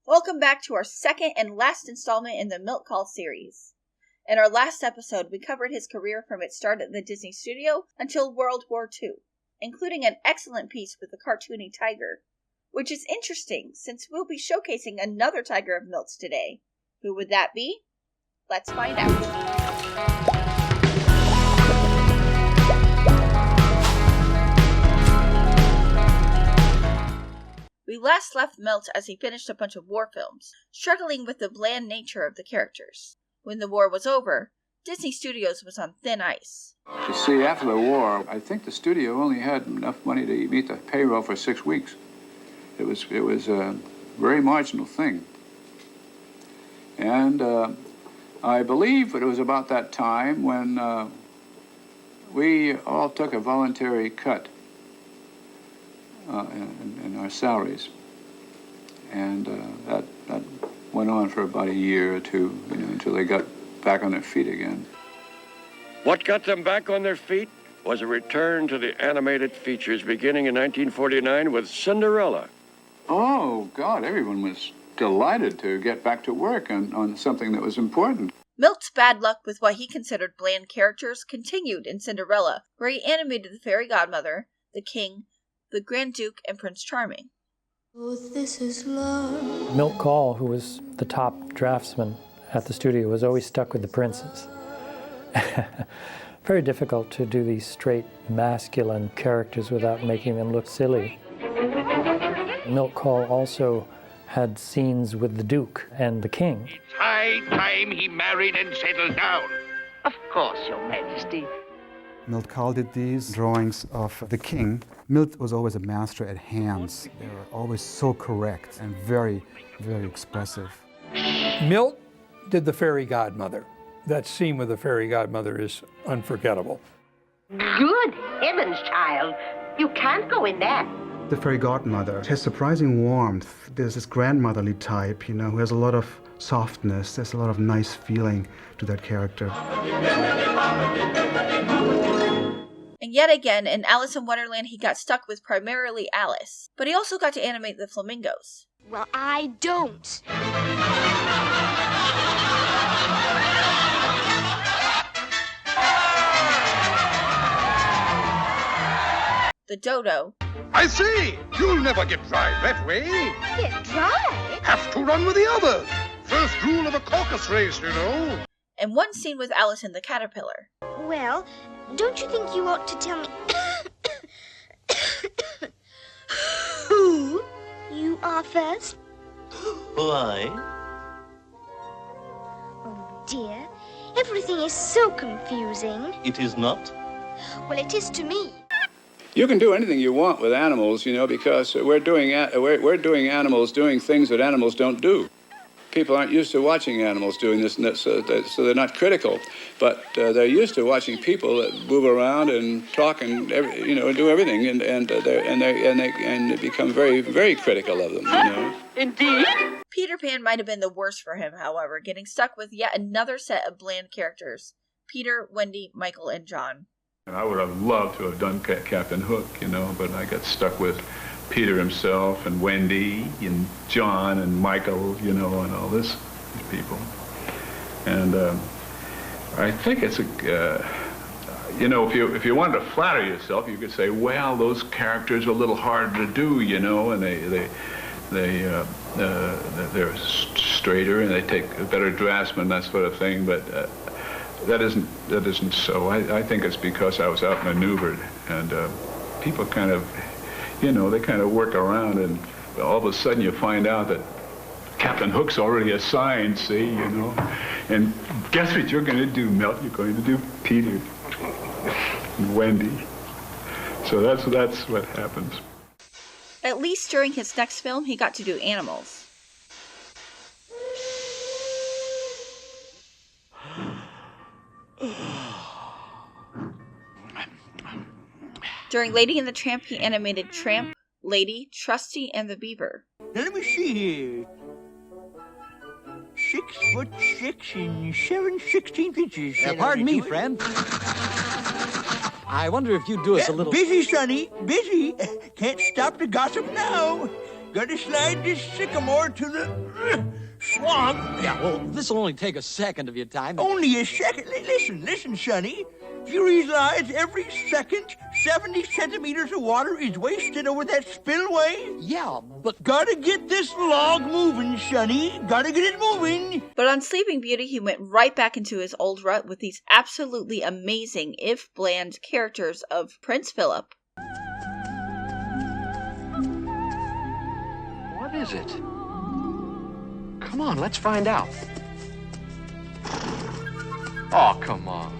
Welcome back to our second and last installment in the Milt Khal series. In our last episode, we covered his career from its start at the Disney studio until World War II, including an excellent piece with the cartoony tiger, which is interesting since we'll be showcasing another tiger of Milt's today. Who would that be? Let's find out. We last left Milt as he finished a bunch of war films, struggling with the bland nature of the characters. When the war was over, Disney Studios was on thin ice. You see, after the war, I think the studio only had enough money to meet the payroll for 6 weeks. It was a very marginal thing. And I believe it was about that time when we all took a voluntary cut in our salaries. And that went on for about a year or two, until they got back on their feet again. What got them back on their feet was a return to the animated features beginning in 1949 with Cinderella. Oh, God, everyone was delighted to get back to work on something that was important. Milt's bad luck with what he considered bland characters continued in Cinderella, where he animated the fairy godmother, the king, the Grand Duke, and Prince Charming. Oh, this is love. Milt Khal, who was the top draftsman at the studio, was always stuck with the princes. Very difficult to do these straight masculine characters without making them look silly. Milt Khal also had scenes with the Duke and the King. It's high time he married and settled down. Of course, Your Majesty. Milt Khal did these drawings of the king. Milt was always a master at hands. They were always so correct and very, very expressive. Milt did the fairy godmother. That scene with the fairy godmother is unforgettable. Good heavens, child. You can't go in that. The fairy godmother has surprising warmth. There's this grandmotherly type, who has a lot of softness. There's a lot of nice feeling to that character. And yet again, in Alice in Wonderland, he got stuck with primarily Alice, but he also got to animate the flamingos. Well, I don't. The dodo. I see! You'll never get dry that way. Get dry? Have to run with the others. First rule of a caucus race, And one scene with Alice in the caterpillar. Well, don't you think you ought to tell me who you are first? Why? Oh, dear. Everything is so confusing. It is not. Well, it is to me. You can do anything you want with animals, because we're doing animals doing things that animals don't do. People aren't used to watching animals doing this, and so they're not critical. But they're used to watching people that move around and talk and do everything, and they become very, very critical of them. Indeed. Peter Pan might have been the worst for him, however, getting stuck with yet another set of bland characters: Peter, Wendy, Michael, and John. And I would have loved to have done Captain Hook, but I got stuck with Peter himself and Wendy and John and Michael, and all these people. And I think it's if you wanted to flatter yourself, you could say, well, those characters are a little hard to do, and they're straighter and they take a better draftsman, that sort of thing. But that isn't so. I think it's because I was outmaneuvered, and people kind of, they kind of work around, and all of a sudden you find out that Captain Hook's already assigned, see, And guess what you're going to do, Milt? You're going to do Peter and Wendy. So that's what happens. At least during his next film, he got to do animals. During Lady and the Tramp, he animated Tramp, Lady, Trusty, and the Beaver. Now let me see here. 6'6" and 7/16 inches. Pardon me, friend. I wonder if you'd do us a little... Busy, Sonny, busy. Can't stop the gossip now. Gotta slide this sycamore to the swamp. Yeah, well, this'll only take a second of your time. Only a second. Listen, Sonny. Do you realize every second 70 centimeters of water is wasted over that spillway? Yeah, but... Gotta get this log moving, Sonny. Gotta get it moving. But on Sleeping Beauty, he went right back into his old rut with these absolutely amazing, if bland, characters of Prince Philip. What is it? Come on, let's find out. Oh, come on.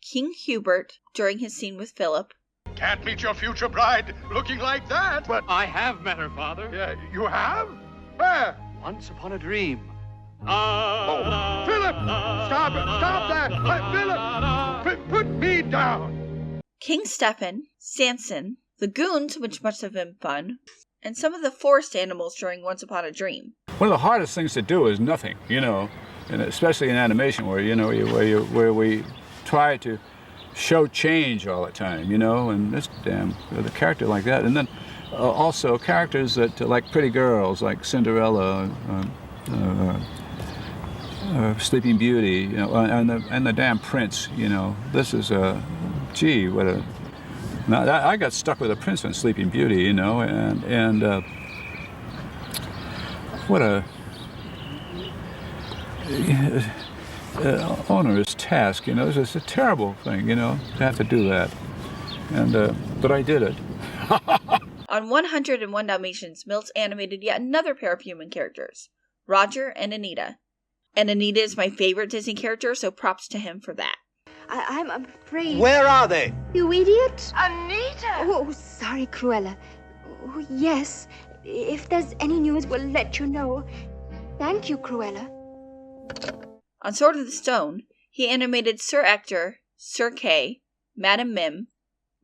King Hubert, during his scene with Philip. Can't meet your future bride looking like that. But I have met her, Father. Yeah, you have? Where? Once upon a dream. Oh, Philip! Stop it! Stop that! Philip! Put me down! King Stephen, Samson, the goons, which must have been fun, and some of the forest animals during Once Upon a Dream. One of the hardest things to do is nothing, you know, and especially in animation where, you know, where we try to show change all the time, you know, and this damn, with a character like that. And then also characters that, like pretty girls, like Cinderella, Sleeping Beauty, you know, and the damn prince, you know. This is gee, what a... Now, I got stuck with a prince on Sleeping Beauty, you know, and what a onerous task, you know. It's just a terrible thing, you know, to have to do that. And but I did it. On 101 Dalmatians, Milt animated yet another pair of human characters, Roger and Anita. And Anita is my favorite Disney character, so props to him for that. I'm afraid... Where are they? You idiot! Anita! Oh, sorry, Cruella. Oh, yes. If there's any news, we'll let you know. Thank you, Cruella. On Sword of the Stone, he animated Sir Ector, Sir Kay, Madame Mim,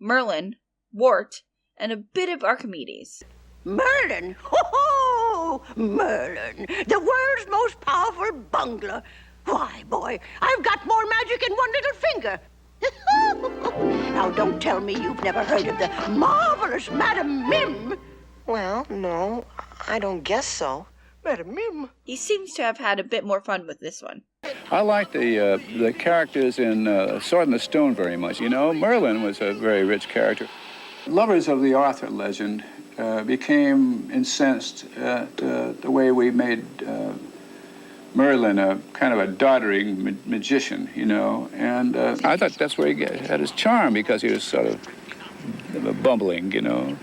Merlin, Wart, and a bit of Archimedes. Merlin! Ho-ho! Merlin, the world's most powerful bungler. Why, boy, I've got more magic in one little finger. Now, don't tell me you've never heard of the marvelous Madame Mim. Well, no, I don't guess so. Madame Mim. He seems to have had a bit more fun with this one. I like the characters in Sword in the Stone very much. You know, Merlin was a very rich character. Lovers of the Arthur legend became incensed at the way we made Merlin a kind of a doddering magician, you know. And I thought that's where he had his charm, because he was sort of bumbling, you know.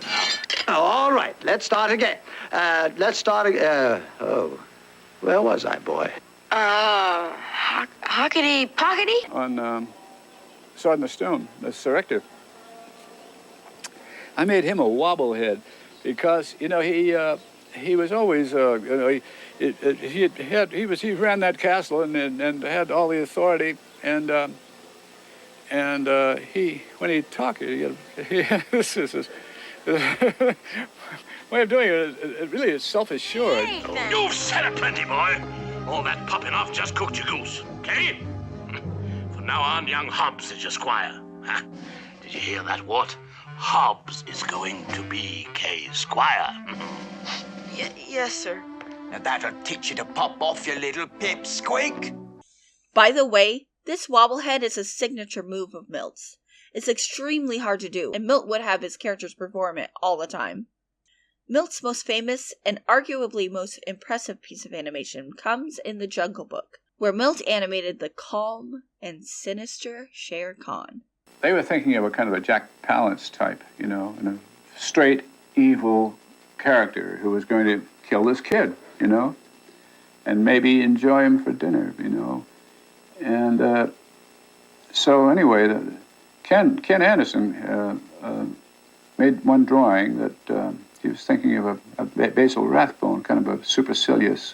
Oh, all right, let's start again. Where was I, boy? Hockety pockety? On Sword in the Stone, the Sir Ector. I made him a wobblehead because, you know, he was always, you know, he ran that castle and had all the authority, and when he talked, this is his way of doing it really is self-assured. You've said it plenty, boy. All that popping off just cooked your goose, okay? From now on, young Hobbs is your squire. Huh? Did you hear that, Walt? Hobbs is going to be Kay's squire. Yes, sir. Now that'll teach you to pop off your little pipsqueak. By the way, this wobblehead is a signature move of Milt's. It's extremely hard to do, and Milt would have his characters perform it all the time. Milt's most famous and arguably most impressive piece of animation comes in The Jungle Book, where Milt animated the calm and sinister Shere Khan. They were thinking of a kind of a Jack Palance type, you know, and a straight, evil character who was going to kill this kid, you know, and maybe enjoy him for dinner, you know. And so anyway, Ken Anderson made one drawing that he was thinking of a Basil Rathbone, kind of a supercilious,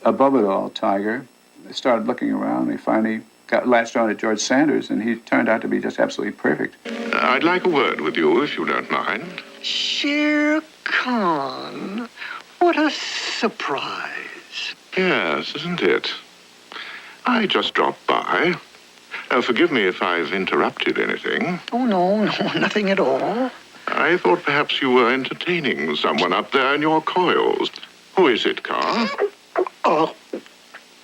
above-it-all tiger. They started looking around. They finally got latched on to George Sanders, and he turned out to be just absolutely perfect. I'd like a word with you, if you don't mind. Shere Khan. What a surprise. Yes, isn't it? I just dropped by. Forgive me if I've interrupted anything. Oh, no, nothing at all. I thought perhaps you were entertaining someone up there in your coils. Who is it, Khal?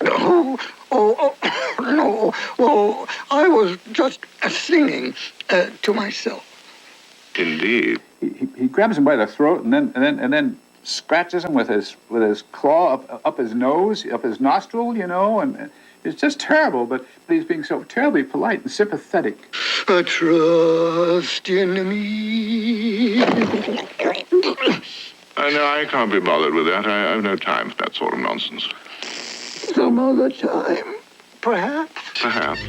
No. No. Oh, I was just singing to myself. Indeed. He grabs him by the throat and then scratches him with his claw up his nose, up his nostril, and it's just terrible. But he's being so terribly polite and sympathetic. Trust in me. I can't be bothered with that. I have no time for that sort of nonsense. Some other time, perhaps. Perhaps.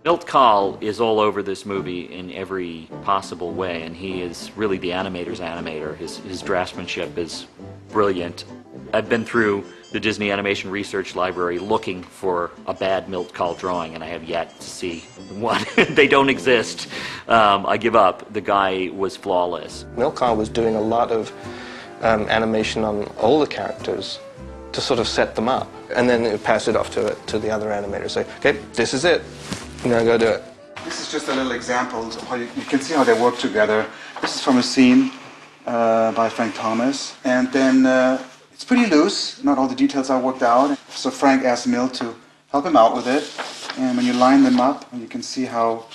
Milt Khal is all over this movie in every possible way, and he is really the animator's animator. His draftsmanship is brilliant. I've been through the Disney Animation Research Library looking for a bad Milt Khal drawing, and I have yet to see one. They don't exist. I give up. The guy was flawless. Milt Khal was doing a lot of animation on all the characters to sort of set them up, and then it would pass it off to the other animators. Say, okay, this is it. Now go do it. This is just a little example of how you can see how they work together. This is from a scene by Frank Thomas, and then it's pretty loose. Not all the details are worked out. So Frank asked Milt to help him out with it, and when you line them up, you can see how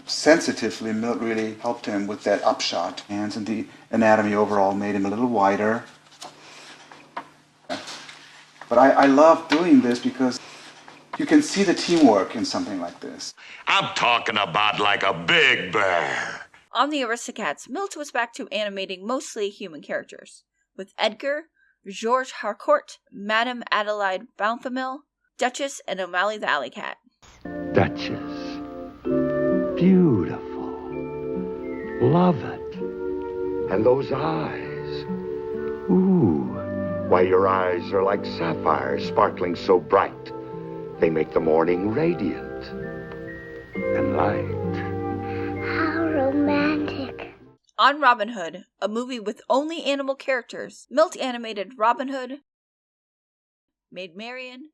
sensitively Milt really helped him with that upshot. And the anatomy overall made him a little wider. But I love doing this because you can see the teamwork in something like this. I'm talking about like a big bear. On the Aristocrats, Milt was back to animating mostly human characters, with Edgar, Georges Harcourt, Madame Adelaide Bounthamill, Duchess, and O'Malley the Alley Cat. Duchess. Beautiful. Love it. And those eyes. Ooh. Why, your eyes are like sapphires sparkling so bright. They make the morning radiant and light. How romantic. On Robin Hood, a movie with only animal characters, Milt animated Robin Hood, Maid Marian,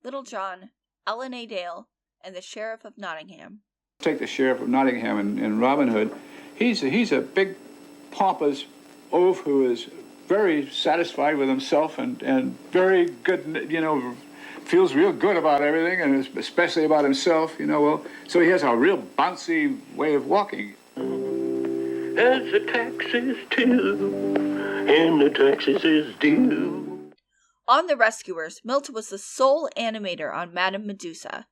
Little John, Ellen A. Dale, and the Sheriff of Nottingham. Take the Sheriff of Nottingham in Robin Hood. He's a big, pompous oaf who is very satisfied with himself and very good, feels real good about everything, and especially about himself, so he has a real bouncy way of walking. As the taxes too, and the taxes is due. On The Rescuers, Milt was the sole animator on Madame Medusa,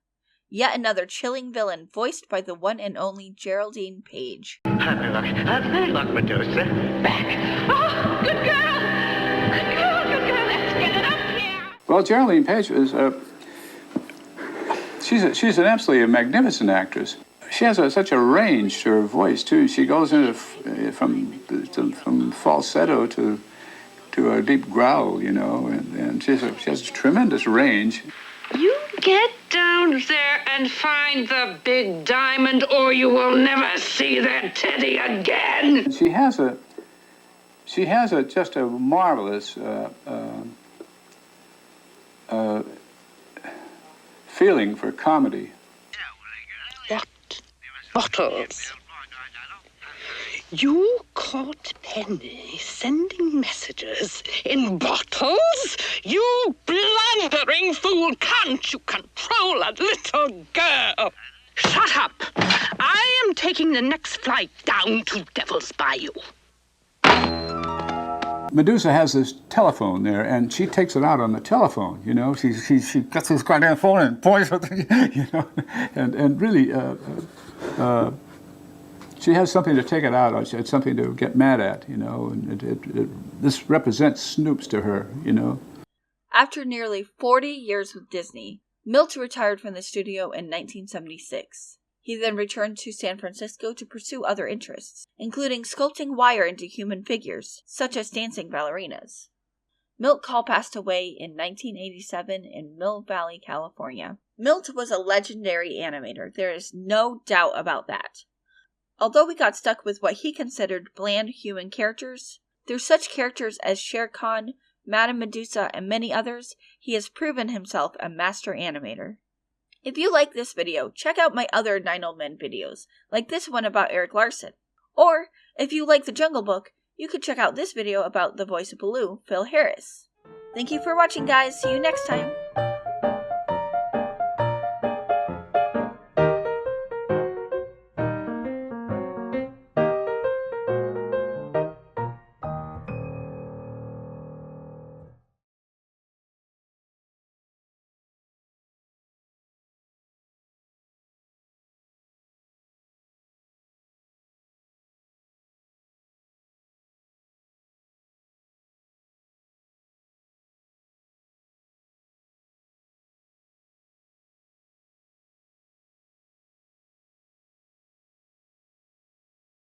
yet another chilling villain voiced by the one and only Geraldine Page. Happy luck, Medusa. Back. Oh, good girl. Good girl, let's get it up here. Well, Geraldine Page is she's an absolutely magnificent actress. She has such a range to her voice too. She goes into from falsetto to a deep growl, and she has a tremendous range. You get down there and find the big diamond, or you will never see that teddy again. She has just a marvelous feeling for comedy. What bottles? You caught Penny sending messages in bottles? You blundering fool! Can't you control a little girl? Shut up! I am taking the next flight down to Devil's Bayou. Medusa has this telephone there, and she takes it out on the telephone. She gets this goddamn phone and points at and really. She has something to take it out on. She had something to get mad at, and this represents Snoops to her, After nearly 40 years with Disney, Milt retired from the studio in 1976. He then returned to San Francisco to pursue other interests, including sculpting wire into human figures, such as dancing ballerinas. Milt Khal passed away in 1987 in Mill Valley, California. Milt was a legendary animator, there is no doubt about that. Although we got stuck with what he considered bland human characters, through such characters as Shere Khan, Madame Medusa, and many others, he has proven himself a master animator. If you like this video, check out my other 9 Old Men videos, like this one about Eric Larson. Or, if you like The Jungle Book, you could check out this video about the voice of Baloo, Phil Harris. Thank you for watching, guys. See you next time.